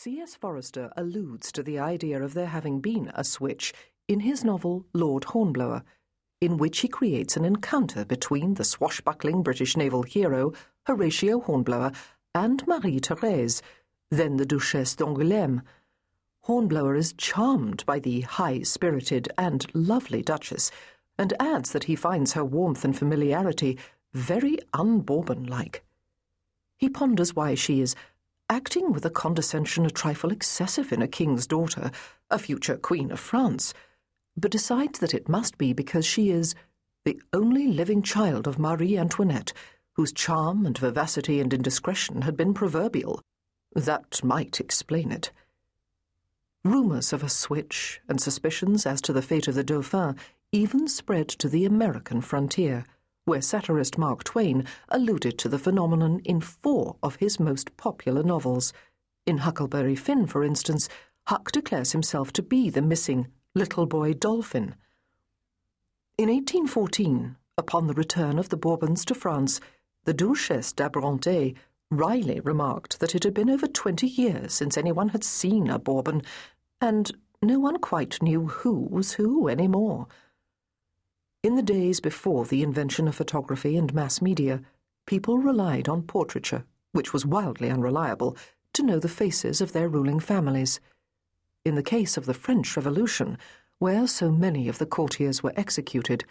C.S. Forester alludes to the idea of there having been a switch in his novel Lord Hornblower, in which he creates an encounter between the swashbuckling British naval hero Horatio Hornblower and Marie-Therese, then the Duchesse d'Angoulême. Hornblower is charmed by the high-spirited and lovely Duchess, and adds that he finds her warmth and familiarity very un-Bourbon-like. He ponders why she is acting with a condescension a trifle excessive in a king's daughter, a future Queen of France, but decides that it must be because she is the only living child of Marie Antoinette, whose charm and vivacity and indiscretion had been proverbial. That might explain it. Rumours of a switch and suspicions as to the fate of the Dauphin even spread to the American frontier, where satirist Mark Twain alluded to the phenomenon in 4 of his most popular novels. In Huckleberry Finn, for instance, Huck declares himself to be the missing little boy Dolphin. In 1814, upon the return of the Bourbons to France, the Duchesse d'Abrantes wryly remarked that it had been over 20 years since anyone had seen a Bourbon, and no one quite knew who was who anymore. In the days before the invention of photography and mass media, people relied on portraiture, which was wildly unreliable, to know the faces of their ruling families. In the case of the French Revolution, where so many of the courtiers were executed,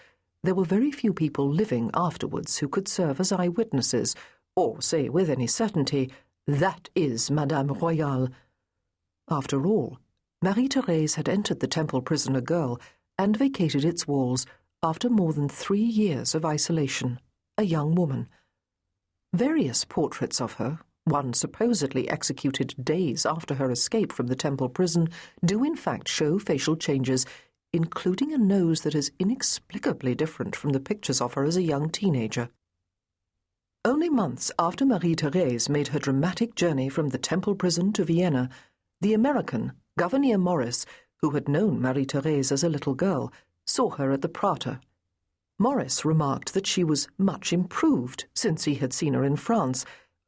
there were very few people living afterwards who could serve as eyewitnesses, or say with any certainty, "That is Madame Royale." After all, Marie-Therese had entered the Temple prison a girl and vacated its walls after more than 3 years of isolation, a young woman. Various portraits of her, one supposedly executed days after her escape from the Temple prison, do in fact show facial changes, including a nose that is inexplicably different from the pictures of her as a young teenager. Only months after Marie-Therese made her dramatic journey from the Temple prison to Vienna, the American, Gouverneur Morris, who had known Marie-Therese as a little girl, saw her at the Prater. Morris remarked that she was much improved since he had seen her in France,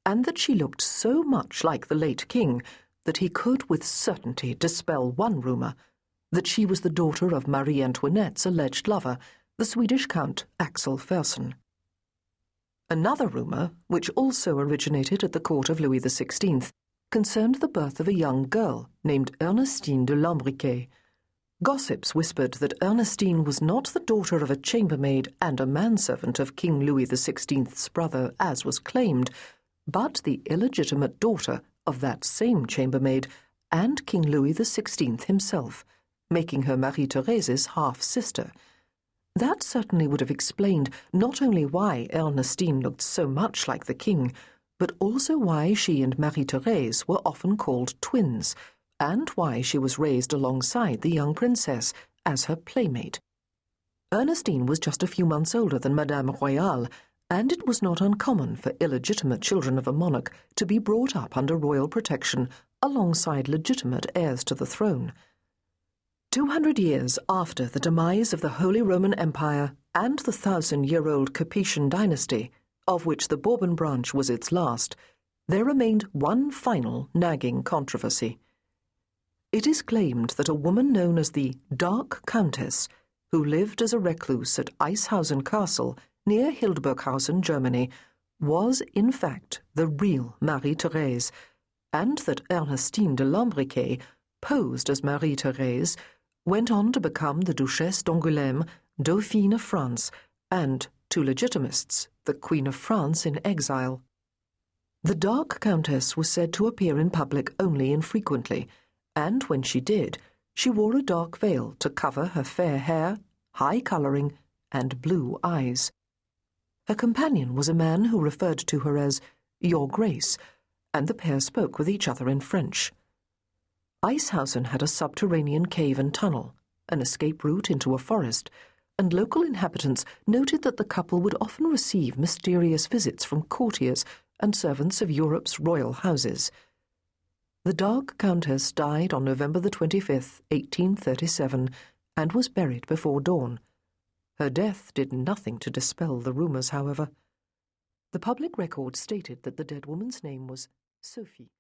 and that she looked so much like the late king that he could with certainty dispel one rumour, that she was the daughter of Marie Antoinette's alleged lover, the Swedish Count Axel Fersen. Another rumour, which also originated at the court of Louis XVI, concerned the birth of a young girl named Ernestine de Lambriquet. Gossips whispered that Ernestine was not the daughter of a chambermaid and a manservant of King Louis XVI's brother, as was claimed, but the illegitimate daughter of that same chambermaid and King Louis XVI himself, making her Marie-Therese's half-sister. That certainly would have explained not only why Ernestine looked so much like the king, but also why she and Marie-Therese were often called twins, and why she was raised alongside the young princess as her playmate. Ernestine was just a few months older than Madame Royale, and it was not uncommon for illegitimate children of a monarch to be brought up under royal protection alongside legitimate heirs to the throne. 200 years after the demise of the Holy Roman Empire and the 1,000-year-old Capetian dynasty, of which the Bourbon branch was its last, there remained one final nagging controversy. It is claimed that a woman known as the Dark Countess, who lived as a recluse at Eishausen Castle near Hildburghausen, Germany, was in fact the real Marie-Therese, and that Ernestine de Lambriquet, posed as Marie-Therese, went on to become the Duchesse d'Angoulême, Dauphine of France, and, to legitimists, the Queen of France in exile. The Dark Countess was said to appear in public only infrequently, and when she did, she wore a dark veil to cover her fair hair, high colouring, and blue eyes. Her companion was a man who referred to her as Your Grace, and the pair spoke with each other in French. Eishausen had a subterranean cave and tunnel, an escape route into a forest, and local inhabitants noted that the couple would often receive mysterious visits from courtiers and servants of Europe's royal houses. The Dark Countess died on November the 25th, 1837, and was buried before dawn. Her death did nothing to dispel the rumours, however. The public record stated that the dead woman's name was Sophie.